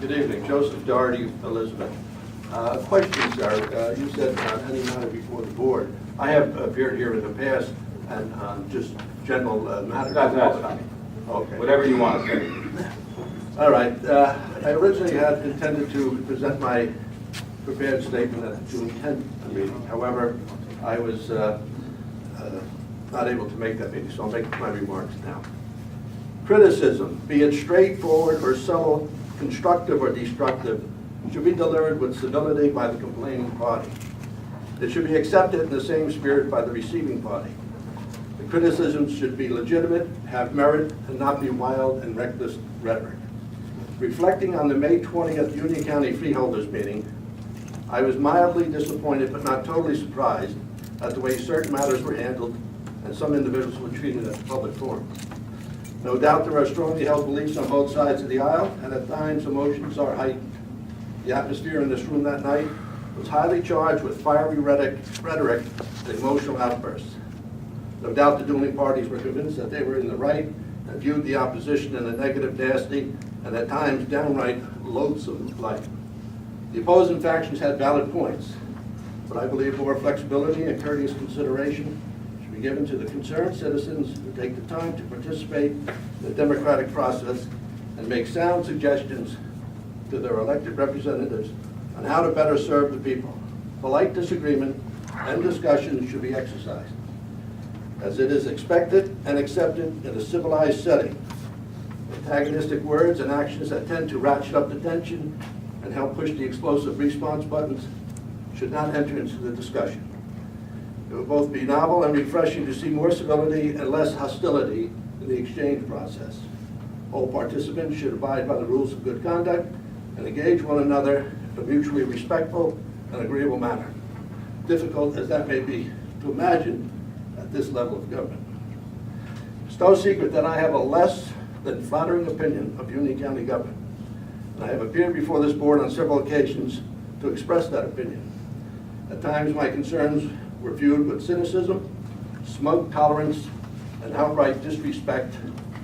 Good evening, Joseph Doherty, Elizabeth. Question, sir. You said on any matter before the board. I have appeared here in the past and on just general matters. That's fine. Okay. Whatever you want to say. All right. I originally had intended to present my prepared statement at the June 10th meeting. However, I was not able to make that meeting, so I'll make my remarks now. Criticism, be it straightforward or subtle, constructive or destructive, should be delivered with civility by the complaining party. It should be accepted in the same spirit by the receiving party. The criticisms should be legitimate, have merit, and not be wild and reckless rhetoric. Reflecting on the May 20th Union County Freeholders meeting, I was mildly disappointed but not totally surprised at the way certain matters were handled and some individuals were treated at the public forum. No doubt there are strongly held beliefs on both sides of the aisle, and at times emotions are heightened. The atmosphere in this room that night was highly charged with fiery rhetoric and emotional outbursts. No doubt the dueling parties were convinced that they were in the right and viewed the opposition in a negative, nasty, and at times downright loathsome light. The opposing factions had valid points, but I believe more flexibility and courteous consideration should be given to the concerned citizens who take the time to participate in the democratic process and make sound suggestions to their elected representatives on how to better serve the people. Polite disagreement and discussion should be exercised, as it is expected and accepted in a civilized setting. Antagonistic words and actions that tend to ratchet up the tension and help push the explosive response buttons should not enter into the discussion. It will both be novel and refreshing to see more civility and less hostility in the exchange process. All participants should abide by the rules of good conduct and engage one another in a mutually respectful and agreeable manner. Difficult as that may be to imagine at this level of government. It's no secret that I have a less than flattering opinion of Union County government, and I have appeared before this board on several occasions to express that opinion. At times my concerns were viewed with cynicism, smug tolerance, and outright disrespect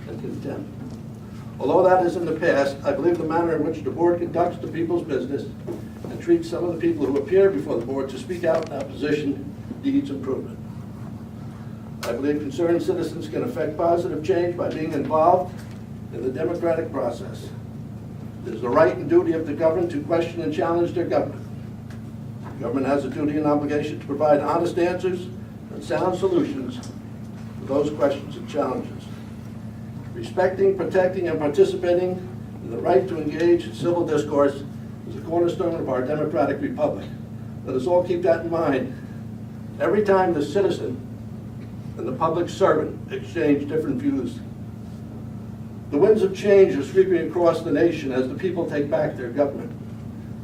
and contempt. Although that is in the past, I believe the manner in which the board conducts the people's business and treats some of the people who appear before the board to speak out in opposition needs improvement. I believe concerned citizens can affect positive change by being involved in the democratic process. It is the right and duty of the governed to question and challenge their government. The government has a duty and obligation to provide honest answers and sound solutions to those questions and challenges. Respecting, protecting, and participating in the right to engage in civil discourse is a cornerstone of our democratic republic. Let us all keep that in mind every time the citizen and the public servant exchange different views. The winds of change are sweeping across the nation as the people take back their government.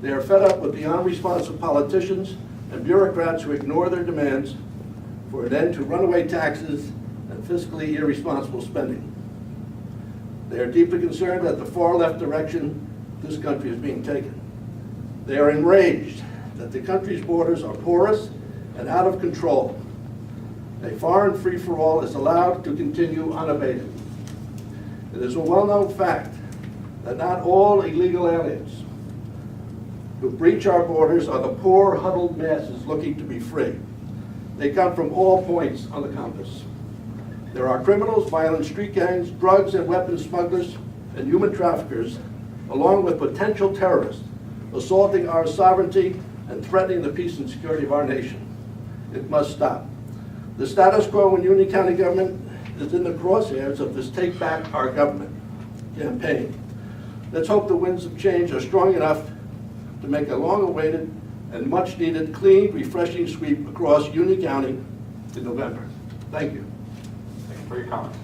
They are fed up with the unresponsive politicians and bureaucrats who ignore their demands for an end to runaway taxes and fiscally irresponsible spending. They are deeply concerned at the far left direction this country is being taken. They are enraged that the country's borders are porous and out of control. A foreign free-for-all is allowed to continue unabated. It is a well-known fact that not all illegal aliens who breach our borders are the poor, huddled masses looking to be free. They come from all points on the compass. There are criminals, violent street gangs, drugs and weapons smugglers, and human traffickers, along with potential terrorists, assaulting our sovereignty and threatening the peace and security of our nation. It must stop. The status quo in Union County government is in the crosshairs of this Take Back Our Government campaign. Let's hope the winds of change are strong enough to make a long-awaited and much-needed clean, refreshing sweep across Union County in November. Thank you. Thank you for your comments.